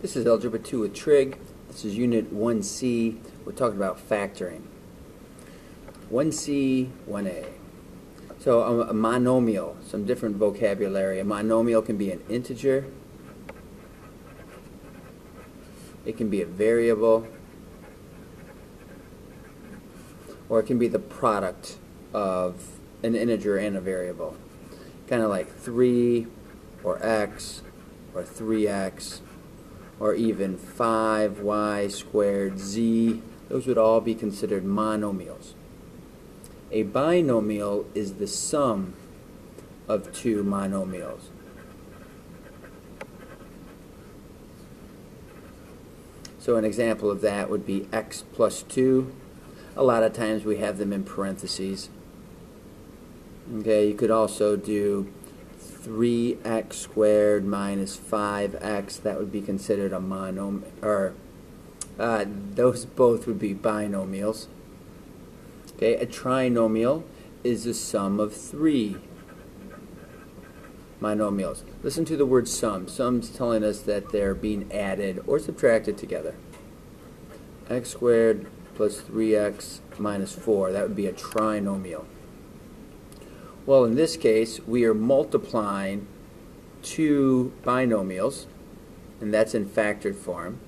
This is Algebra 2 with Trig. This is Unit 1C. We're talking about factoring. 1C, 1A. So a monomial, some different vocabulary. A monomial can be an integer. It can be a variable. Or it can be the product of an integer and a variable. Kind of like 3 or x or 3x. Or even 5y squared z, those would all be considered monomials. A binomial is the sum of two monomials. So an example of that would be x plus 2. A lot of times we have them in parentheses. Okay, you could also do 3x squared minus 5x. That would be considered a monomial, or those both would be binomials. Okay, a trinomial is the sum of three monomials. Listen to the word sum. Sum's telling us that they're being added or subtracted together. X squared plus 3x minus 4, that would be a trinomial. Well, in this case, we are multiplying two binomials, and that's in factored form,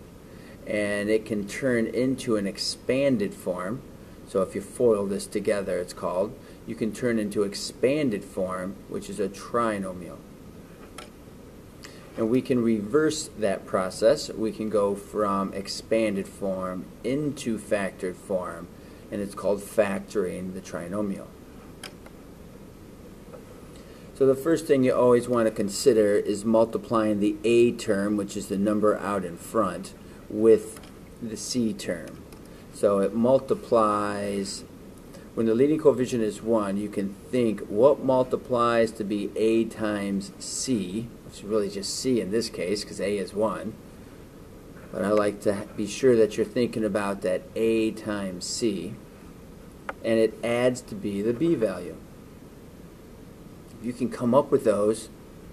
and it can turn into an expanded form. So if you FOIL this together, it's called, you can turn into expanded form, which is a trinomial. And we can reverse that process. We can go from expanded form into factored form, and it's called factoring the trinomial. So the first thing you always want to consider is multiplying the a term, which is the number out in front, with the c term. So it multiplies, when the leading coefficient is 1, you can think what multiplies to be a times c, which is really just c in this case because a is 1. But I like to be sure that you're thinking about that a times c, and it adds to be the b value. You can come up with those.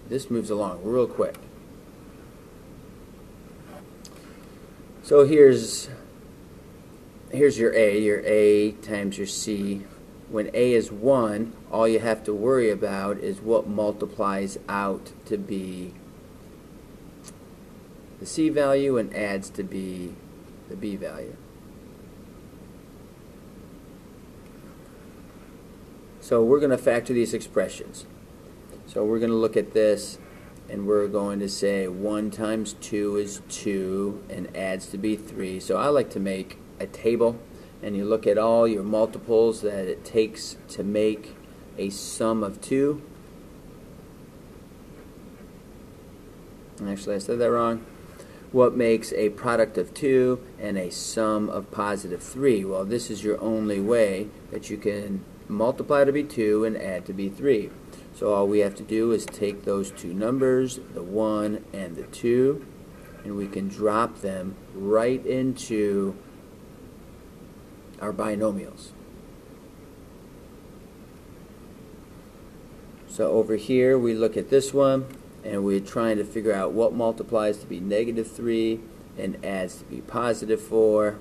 This moves along real quick. So here's your a times your c. When a is 1, all you have to worry about is what multiplies out to be the c value and adds to be the b value. So we're going to factor these expressions. So we're going to look at this, and we're going to say 1 times 2 is 2 and adds to be 3. So I like to make a table, and you look at all your multiples that it takes to make a sum of 2. Actually, I said that wrong. What makes a product of 2 and a sum of positive 3? Well, this is your only way that you can multiply to be 2 and add to be 3. So all we have to do is take those two numbers, the 1 and the 2, and we can drop them right into our binomials. So over here we look at this one, and we're trying to figure out what multiplies to be negative 3 and adds to be positive 4.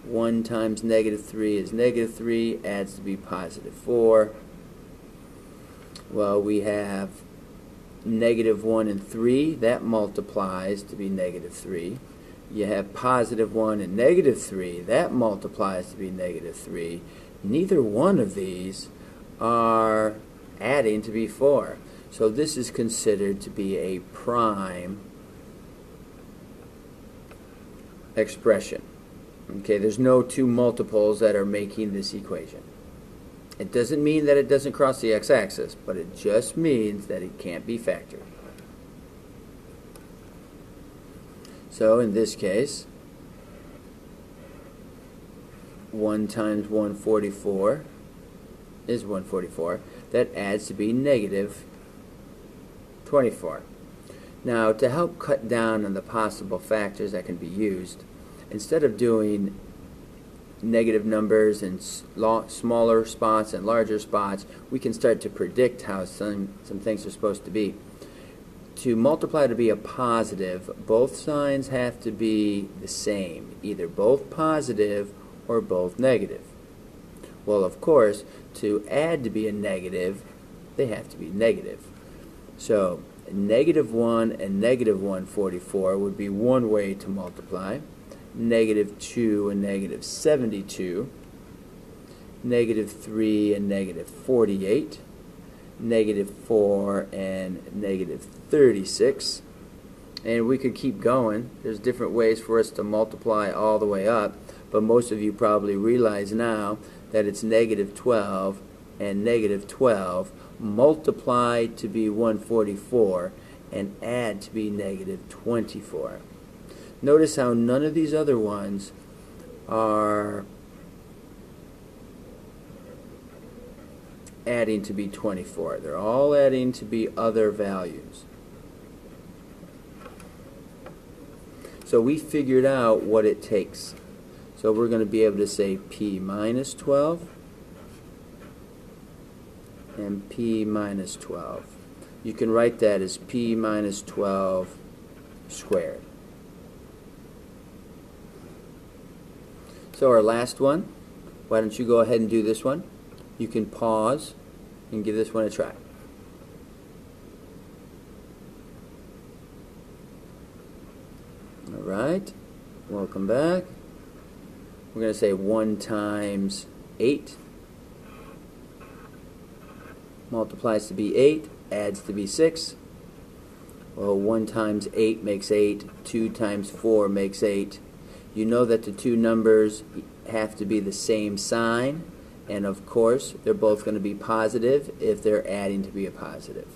1 times negative 3 is negative 3, adds to be positive 4. Well, we have negative 1 and 3, that multiplies to be negative 3. You have positive 1 and negative 3, that multiplies to be negative 3. Neither one of these are adding to be 4. So this is considered to be a prime expression. Okay, there's no two multiples that are making this equation. It doesn't mean that it doesn't cross the x-axis, but it just means that it can't be factored. So in this case, 1 times 144 is 144. That adds to be negative 24. Now, to help cut down on the possible factors that can be used, instead of doing negative numbers in smaller spots and larger spots, we can start to predict how some things are supposed to be. to multiply to be a positive, both signs have to be the same, either both positive or both negative. Well, of course, to add to be a negative, they have to be negative. So -1 and -144 would be one way to multiply. -2 and -72. -3 and -48. -4 and -36. And we could keep going. There's different ways for us to multiply all the way up, but most of you probably realize now that it's -12 and -12 multiplied to be 144 and add to be -24. Notice how none of these other ones are adding to be 24. They're all adding to be other values. So we figured out what it takes. So we're going to be able to say p minus 12 and p minus 12. You can write that as p minus 12 squared. So our last one, why don't you go ahead and do this one? You can pause and give this one a try. Alright, welcome back. We're going to say 1 times 8 multiplies to be 8, adds to be 6. Well, 1 times 8 makes 8, 2 times 4 makes 8. You know that the two numbers have to be the same sign, and of course they're both going to be positive if they're adding to be a positive.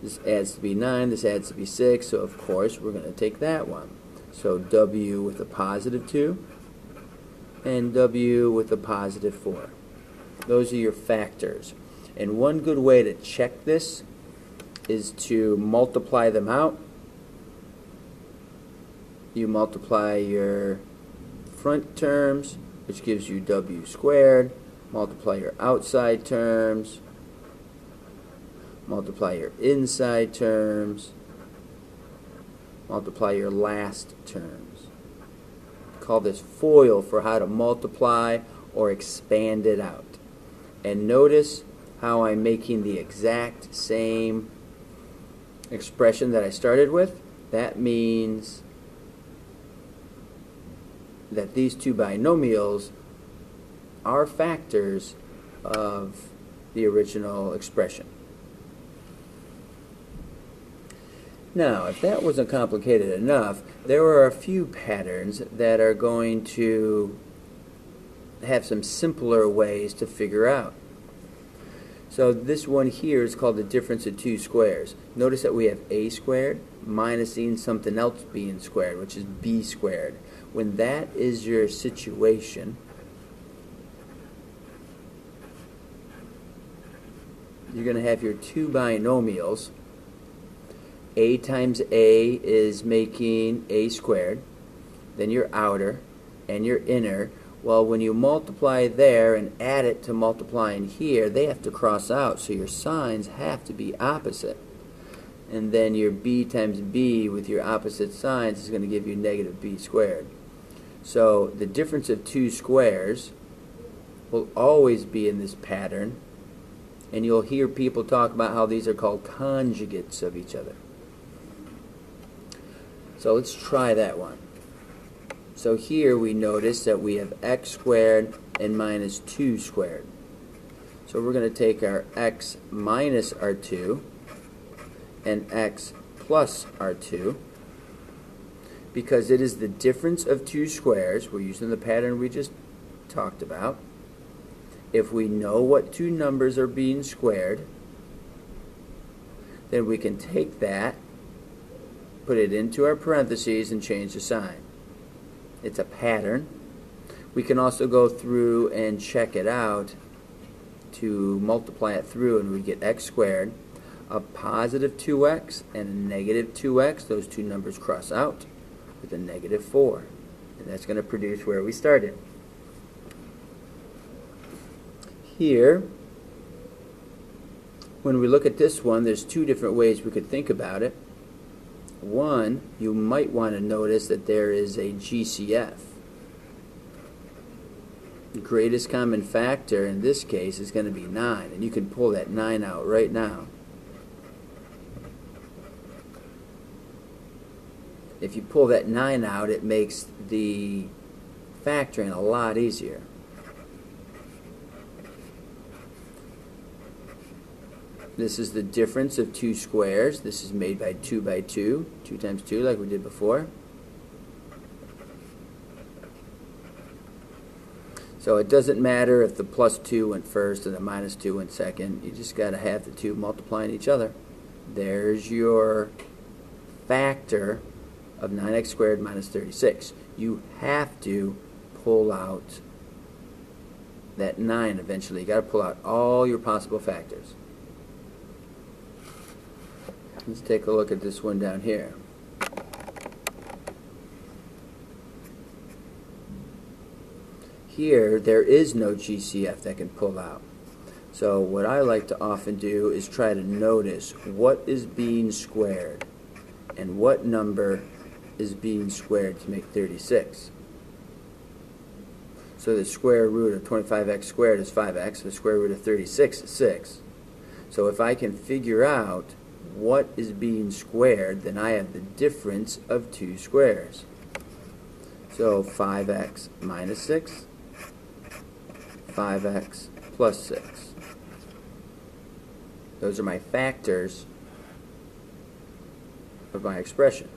This adds to be 9, this adds to be 6, so of course we're going to take that one. So W with a positive 2 and W with a positive 4. Those are your factors. And one good way to check this is to multiply them out. You multiply your front terms, which gives you W squared, multiply your outside terms, multiply your inside terms, multiply your last terms. Call this FOIL for how to multiply or expand it out. And notice how I'm making the exact same expression that I started with. That means that these two binomials are factors of the original expression. Now, if that wasn't complicated enough, there are a few patterns that are going to have some simpler ways to figure out. So this one here is called the difference of two squares. Notice that we have a squared minusing something else being squared, which is b squared. When that is your situation, you're going to have your two binomials. A times A is making a squared, then your outer and your inner. Well, when you multiply there and add it to multiplying here, they have to cross out, so your signs have to be opposite. And then your b times b with your opposite signs is going to give you negative b squared. So the difference of two squares will always be in this pattern, and you'll hear people talk about how these are called conjugates of each other. So let's try that one. So here we notice that we have x squared and minus 2 squared. So we're going to take our x minus our 2 and x plus our 2. Because it is the difference of two squares, we're using the pattern we just talked about. If we know what two numbers are being squared, then we can take that, put it into our parentheses, and change the sign. It's a pattern. We can also go through and check it out to multiply it through, and we get x squared, a positive 2x, and a negative 2x. Those two numbers cross out with a negative 4. And that's going to produce where we started. when we look at this one, there's two different ways we could think about it. One, you might want to notice that there is a GCF. The greatest common factor in this case is going to be 9, and you can pull that 9 out right now. If you pull that 9 out, it makes the factoring a lot easier. This is the difference of two squares. This is made by 2 by 2, 2 times 2 like we did before. So it doesn't matter if the plus 2 went first and the minus 2 went second. You just got to have the two multiplying each other. There's your factor of 9x squared minus 36. You have to pull out that 9 eventually. You got to pull out all your possible factors. Let's take a look at this one down here. Here, there is no GCF that can pull out. So what I like to often do is try to notice what is being squared and what number is being squared to make 36. So the square root of 25x squared is 5x. The square root of 36 is 6. So if I can figure out what is being squared, then I have the difference of two squares. So 5x minus 6, 5x plus 6. Those are my factors of my expression.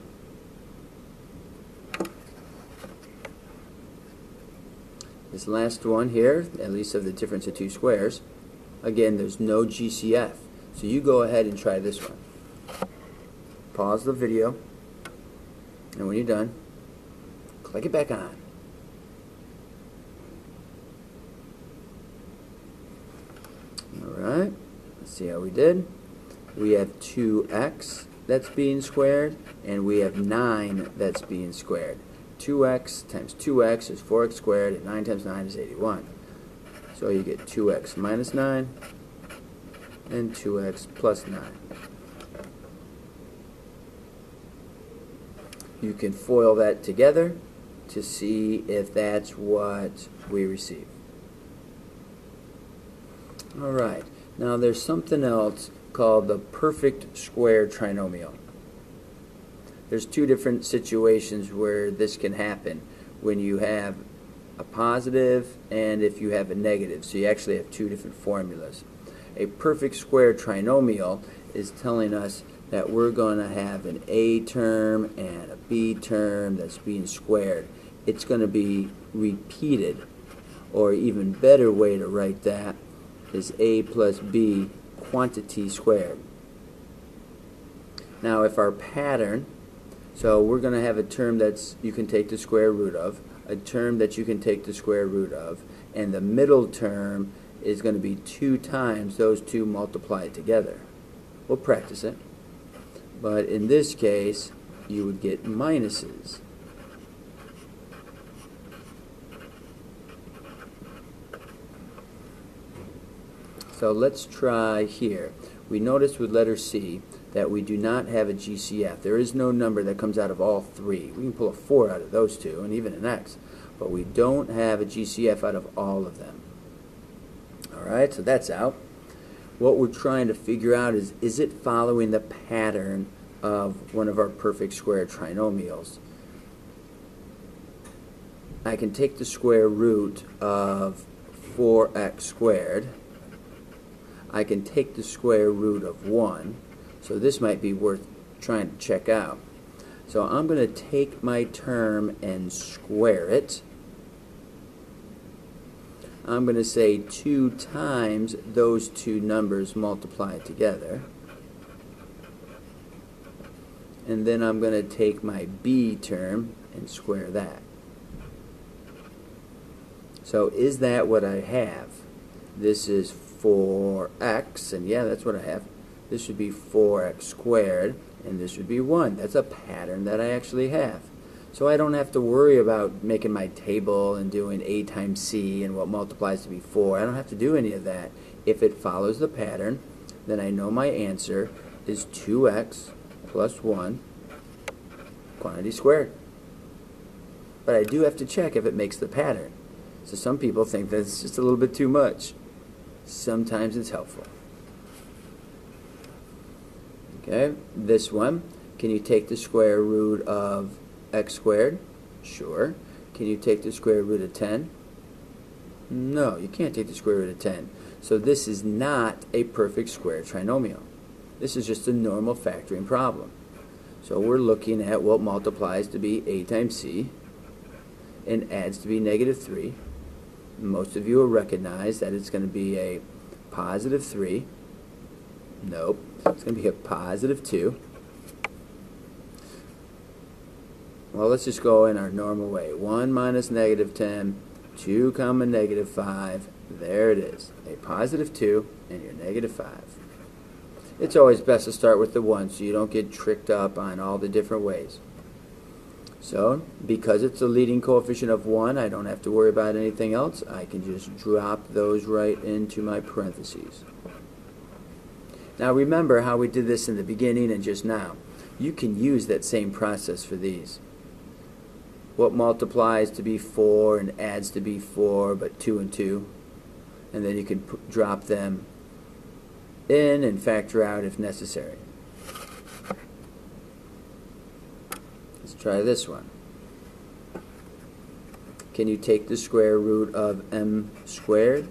This last one here, at least of the difference of two squares, again, there's no GCF. So you go ahead and try this one. Pause the video, and when you're done, click it back on. Alright, let's see how we did. We have 2x that's being squared, and we have 9 that's being squared. 2x times 2x is 4x squared, and 9 times 9 is 81. So you get 2x minus 9 and 2x plus 9. You can FOIL that together to see if that's what we receive. Alright, now there's something else called the perfect square trinomial. There's two different situations where this can happen, when you have a positive and if you have a negative. So you actually have two different formulas. A perfect square trinomial is telling us that we're going to have an A term and a B term that's being squared. It's going to be repeated, or even better way to write that is A plus B quantity squared. Now if our pattern, so we're going to have a term that's you can take the square root of, a term that you can take the square root of, and the middle term is going to be 2 times those two multiplied together. We'll practice it. But in this case, you would get minuses. So let's try here. We notice with letter C that we do not have a GCF. There is no number that comes out of all three. We can pull a 4 out of those two, and even an X. But we don't have a GCF out of all of them. Alright, so that's out. What we're trying to figure out is it following the pattern of one of our perfect square trinomials? I can take the square root of 4x squared. I can take the square root of 1. So this might be worth trying to check out. So I'm going to take my term and square it. I'm going to say 2 times those two numbers multiplied together. And then I'm going to take my B term and square that. So is that what I have? This is 4x, and yeah, that's what I have. This would be 4x squared, and this would be 1. That's a pattern that I actually have. So I don't have to worry about making my table and doing A times C and what multiplies to be 4. I don't have to do any of that. If it follows the pattern, then I know my answer is 2x plus 1 quantity squared. But I do have to check if it makes the pattern. So some people think that it's just a little bit too much. Sometimes it's helpful. Okay, this one, can you take the square root of x squared? Sure. Can you take the square root of 10? No, you can't take the square root of 10. So this is not a perfect square trinomial. This is just a normal factoring problem. So we're looking at what multiplies to be a times c and adds to be negative 3. Most of you will recognize that it's going to be a positive 3. Nope. It's going to be a positive 2. Well, let's just go in our normal way. 1 minus negative 10, 2 comma negative 5. There it is. A positive 2 and your negative 5. It's always best to start with the 1 so you don't get tricked up on all the different ways. So, because it's a leading coefficient of 1, I don't have to worry about anything else. I can just drop those right into my parentheses. Now remember how we did this in the beginning and just now. You can use that same process for these. What multiplies to be 4 and adds to be 4, but 2 and 2. And then you can drop them in and factor out if necessary. Let's try this one. Can you take the square root of m squared?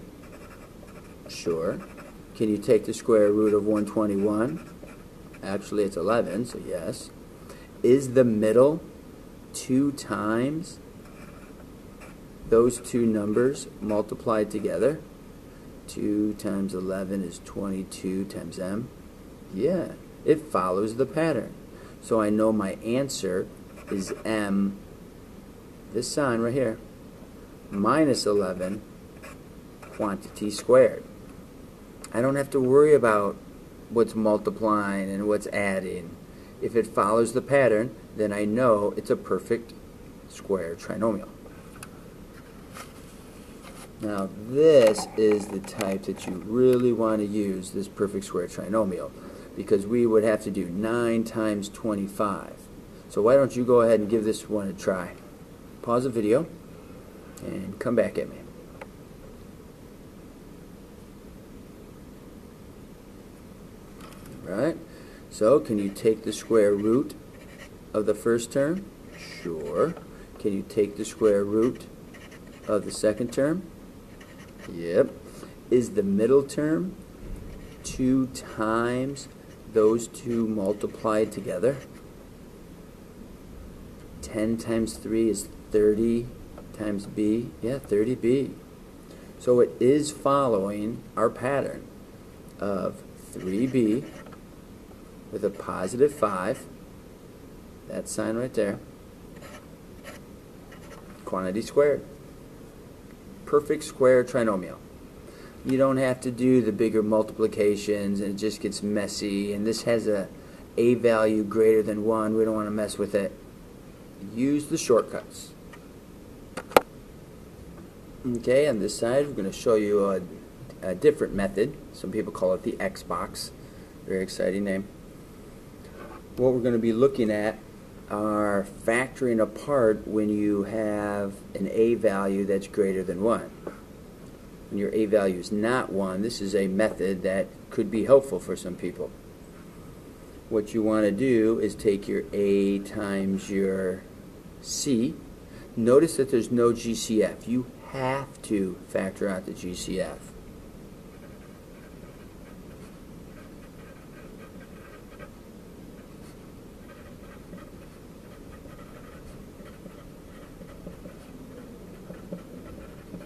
Sure. Can you take the square root of 121? Actually, it's 11, so yes. Is the middle 2 times those two numbers multiplied together? 2 times 11 is 22 times m. Yeah, it follows the pattern. So I know my answer is m, this sign right here, minus 11 quantity squared. I don't have to worry about what's multiplying and what's adding. If it follows the pattern, then I know it's a perfect square trinomial. Now this is the type that you really want to use, this perfect square trinomial, because we would have to do 9 times 25. So why don't you go ahead and give this one a try. Pause the video and come back at me. Right? So can you take the square root of the first term? Sure. Can you take the square root of the second term? Yep. Is the middle term 2 times those two multiplied together? 10 times 3 is 30 times b. Yeah, 30b. So it is following our pattern of 3b with a positive 5, that sign right there, quantity squared. Perfect square trinomial. You don't have to do the bigger multiplications and it just gets messy, and this has a value greater than 1. We don't want to mess with it. Use the shortcuts. Okay, on this side we're going to show you a different method. Some people call it the Xbox. Very exciting name. What we're going to be looking at are factoring apart when you have an a value that's greater than 1. When your a value is not 1, this is a method that could be helpful for some people. What you want to do is take your a times your c. Notice that there's no GCF. You have to factor out the GCF.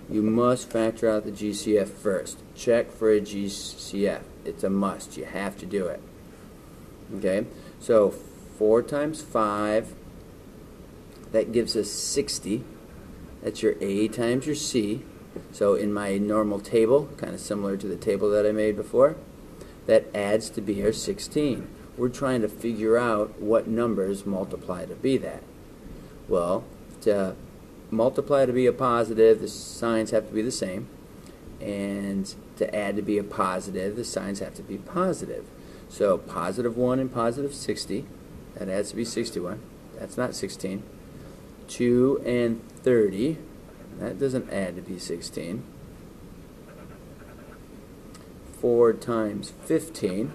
You must factor out the GCF first. Check for a GCF. It's a must. You have to do it. Okay, so 4 times 5, that gives us 60. That's your A times your C. So in my normal table, kind of similar to the table that I made before, that adds to be our 16. We're trying to figure out what numbers multiply to be that. Well, to multiply to be a positive, the signs have to be the same. And to add to be a positive, the signs have to be positive. So positive 1 and positive 60, that adds to be 61. That's not 16. 2 and 30, that doesn't add to be 16. 4 times 15,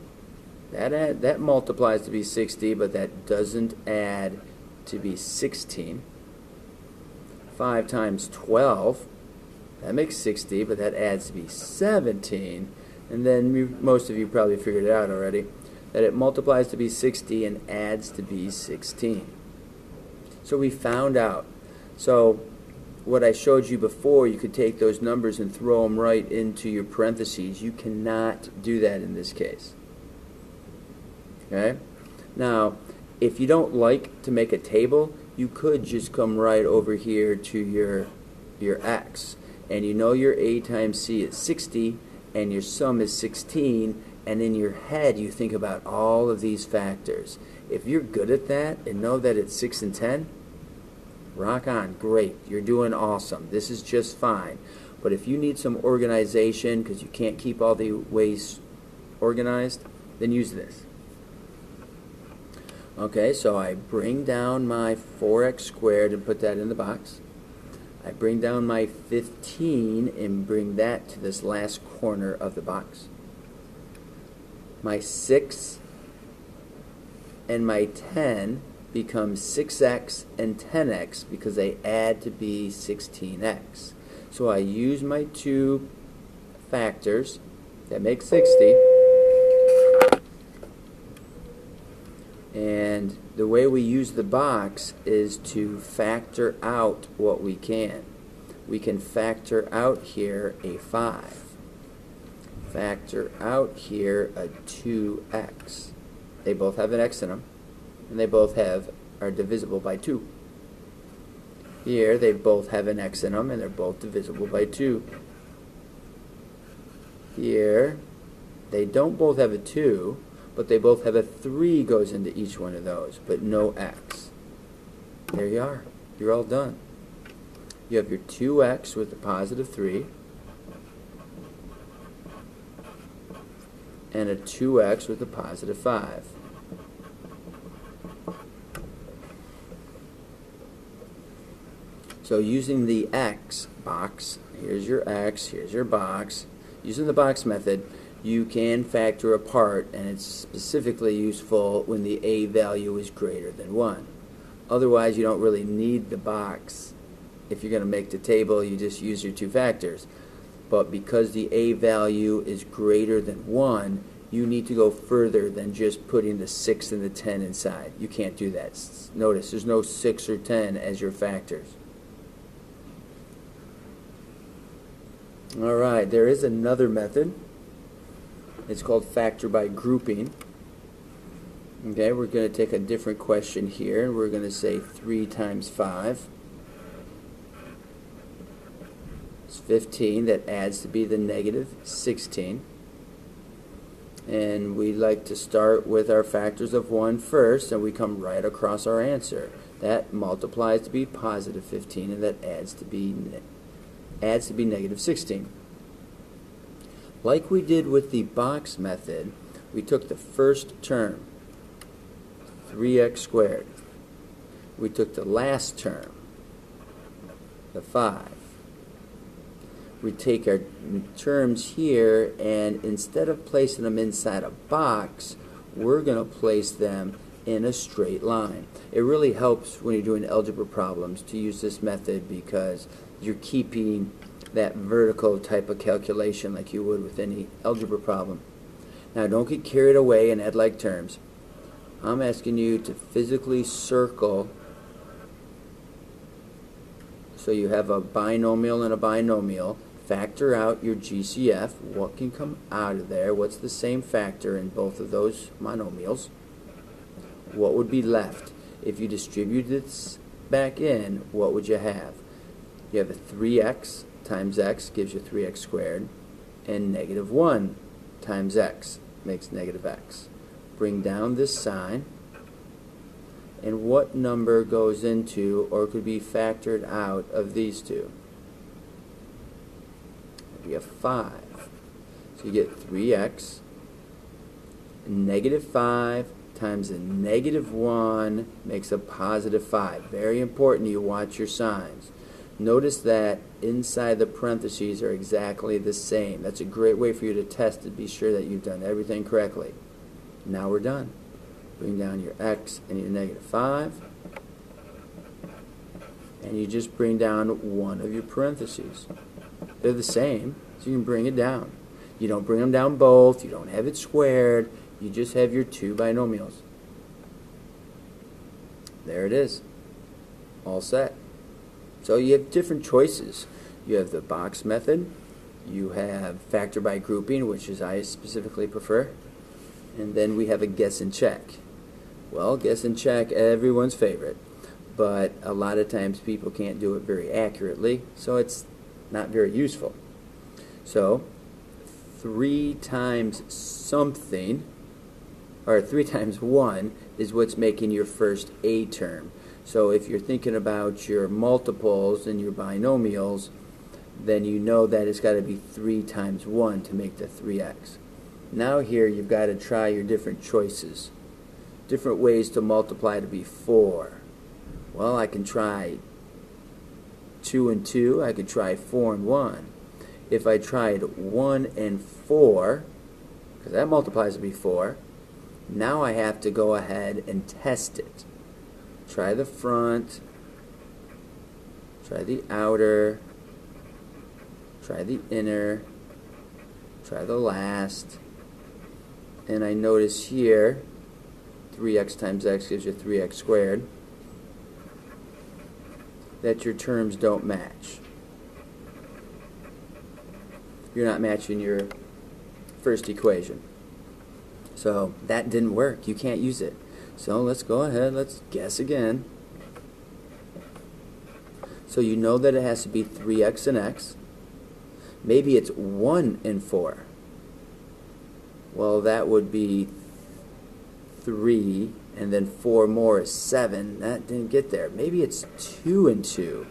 that multiplies to be 60, but that doesn't add to be 16. 5 times 12, that makes 60, but that adds to be 17. And then most of you probably figured it out already, that it multiplies to be 60 and adds to be 16. So we found out. So what I showed you before, you could take those numbers and throw them right into your parentheses. You cannot do that in this case. Okay? Now, if you don't like to make a table, you could just come right over here to your x. And you know your a times c is 60, and your sum is 16, and in your head you think about all of these factors. If you're good at that and know that it's 6 and 10, rock on, great, you're doing awesome. This is just fine. But if you need some organization because you can't keep all the ways organized, then use this. Okay, so I bring down my 4x squared and put that in the box. I bring down my 15 and bring that to this last corner of the box. My 6 and my 10 become 6x and 10x because they add to be 16x. So I use my two factors that make 60, and the way we use the box is to factor out what we can. We can factor out here a 5. Factor out here a 2x. They both have an x in them, and they both are divisible by 2. Here they both have an x in them, and they're both divisible by 2. Here they don't both have a 2, but they both have a 3 goes into each one of those, but no x. There you are. You're all done. You have your 2x with a positive 3, and a 2x with a positive 5. So using the x box, here's your x, here's your box, using the box method, you can factor apart, and it's specifically useful when the a value is greater than 1. Otherwise, you don't really need the box. If you're going to make the table, you just use your two factors. But because the a value is greater than 1, you need to go further than just putting the 6 and the 10 inside. You can't do that. Notice, there's no 6 or 10 as your factors. Alright, there is another method. It's called factor by grouping. Okay, we're going to take a different question here, and we're going to say 3 times 5. It's 15. That adds to be the negative 16. And we like to start with our factors of 1 first, and we come right across our answer. That multiplies to be positive 15, and that adds to be negative 16. Like we did with the box method, we took the first term, 3x squared. We took the last term, the 5. We take our terms here, and instead of placing them inside a box, we're going to place them in a straight line. It really helps when you're doing algebra problems to use this method because you're keeping that vertical type of calculation like you would with any algebra problem. Now don't get carried away and add like terms. I'm asking you to physically circle so you have a binomial and a binomial. Factor out your GCF. What can come out of there? What's the same factor in both of those monomials? What would be left? If you distribute this back in, what would you have? You have a 3x times x gives you 3x squared, and negative 1 times x makes negative x. Bring down this sign, and what number goes into or could be factored out of these two? be a 5. So you get 3x. Negative 5 times a negative 1 makes a positive 5. Very important you watch your signs. Notice that inside the parentheses are exactly the same. That's a great way for you to test to be sure that you've done everything correctly. Now we're done. Bring down your x and your negative 5. And you just bring down one of your parentheses. They're the same, so you can bring it down. You don't bring them down both. You don't have it squared. You just have your two binomials. There it is. All set. So you have different choices. You have the box method. You have factor by grouping, which is I specifically prefer. And then we have a guess and check. Well, guess and check, everyone's favorite. But a lot of times people can't do it very accurately, so it's not very useful. So 3 times something, or 3 times 1, is what's making your first A term. So if you're thinking about your multiples and your binomials, then you know that it's got to be 3 times 1 to make the 3x. Now here you've got to try your different choices. Different ways to multiply to be 4. Well, I can try 2 and 2. I could try 4 and 1. If I tried 1 and 4, because that multiplies to be 4, now I have to go ahead and test it. Try the front, try the outer, try the inner, try the last, and I notice here 3x times x gives you 3x squared, that your terms don't match. You're not matching your first equation. So that didn't work. You can't use it. So let's go ahead, let's guess again. So you know that it has to be 3x and x. Maybe it's 1 and 4. Well, that would be 3, and then 4 more is 7. That didn't get there. Maybe it's 2 and 2.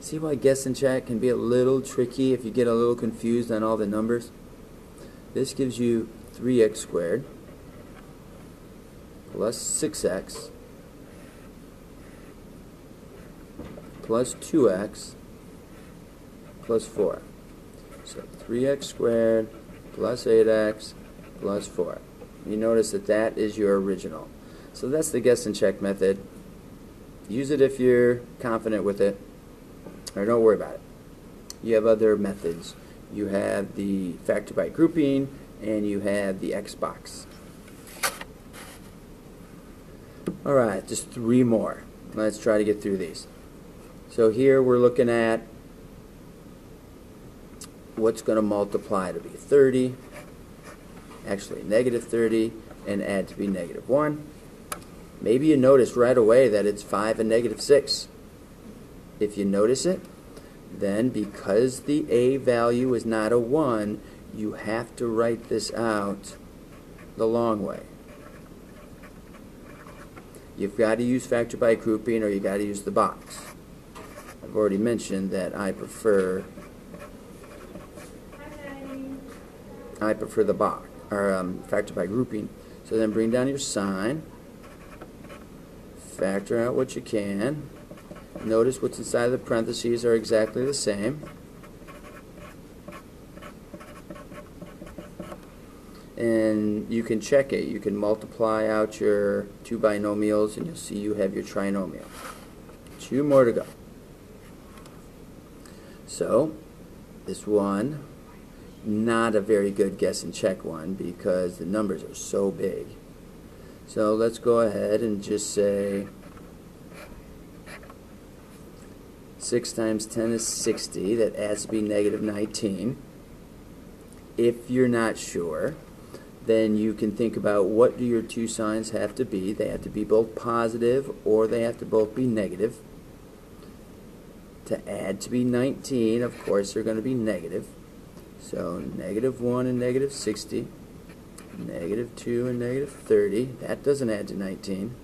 See why guess and check can be a little tricky if you get a little confused on all the numbers? This gives you 3x squared plus 6x plus 2x plus 4. So 3x squared plus 8x plus 4. You notice that that is your original. So that's the guess and check method. Use it if you're confident with it, or don't worry about it. You have other methods. You have the factor by grouping, and you have the X box. Alright, just 3 more. Let's try to get through these. So here we're looking at what's going to multiply to be 30, actually negative 30, and add to be negative 1. Maybe you notice right away that it's 5 and negative 6. If you notice it, then because the A value is not a 1, you have to write this out the long way. You've got to use factor by grouping, or you've got to use the box. I've already mentioned that I prefer the box, or factor by grouping. So then bring down your sign, factor out what you can. Notice what's inside of the parentheses are exactly the same. And you can check it. You can multiply out your 2 binomials and you'll see you have your trinomial. 2 more to go. So, this one, not a very good guess and check one because the numbers are so big. So let's go ahead and just say 6 times 10 is 60. That adds to be negative 19. If you're not sure, then you can think about what do your 2 signs have to be. They have to be both positive or they have to both be negative. To add to be 19, of course, they're going to be negative. So negative 1 and negative 60. Negative 2 and negative 30. That doesn't add to 19.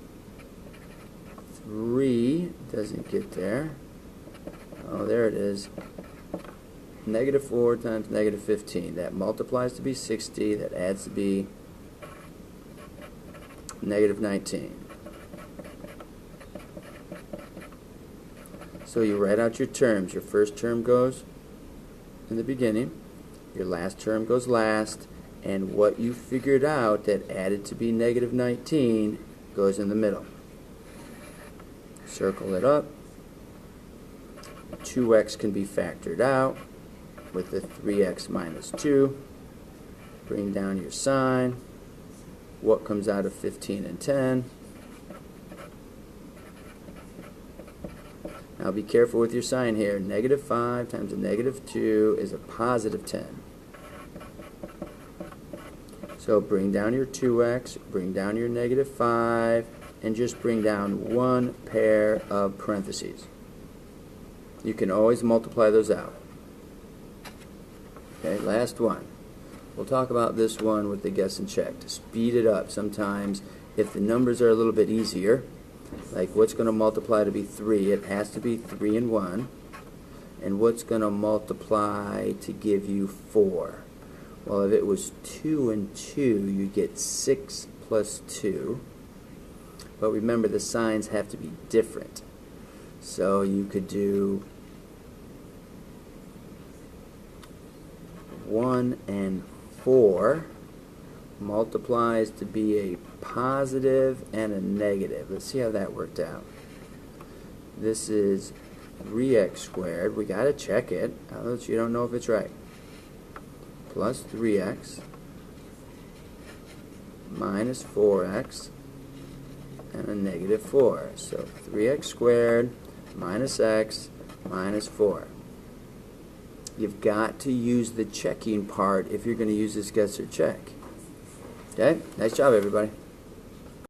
3 doesn't get there. Oh, there it is. negative 4 times negative 15. That multiplies to be 60. That adds to be negative 19. So you write out your terms. Your first term goes in the beginning. Your last term goes last. And what you figured out that added to be negative 19 goes in the middle. Circle it up. 2x can be factored out with the 3x minus 2. Bring down your sign. What comes out of 15 and 10? Now be careful with your sign here. Negative 5 times a negative 2 is a positive 10. So bring down your 2x, bring down your negative 5, and just bring down one pair of parentheses. You can always multiply those out. Okay, last one. We'll talk about this one with the guess and check to speed it up. Sometimes if the numbers are a little bit easier, like what's going to multiply to be 3, it has to be 3 and 1. And what's going to multiply to give you 4? Well, if it was 2 and 2, you get 6 plus 2. But remember, the signs have to be different. So you could do 1 and 4 multiplies to be a positive and a negative. Let's see how that worked out. This is 3x squared. We got to check it, else you don't know if it's right. Plus 3x minus 4x and a negative 4. So 3x squared minus x minus 4. You've got to use the checking part if you're going to use this guess or check. Okay? Nice job, everybody.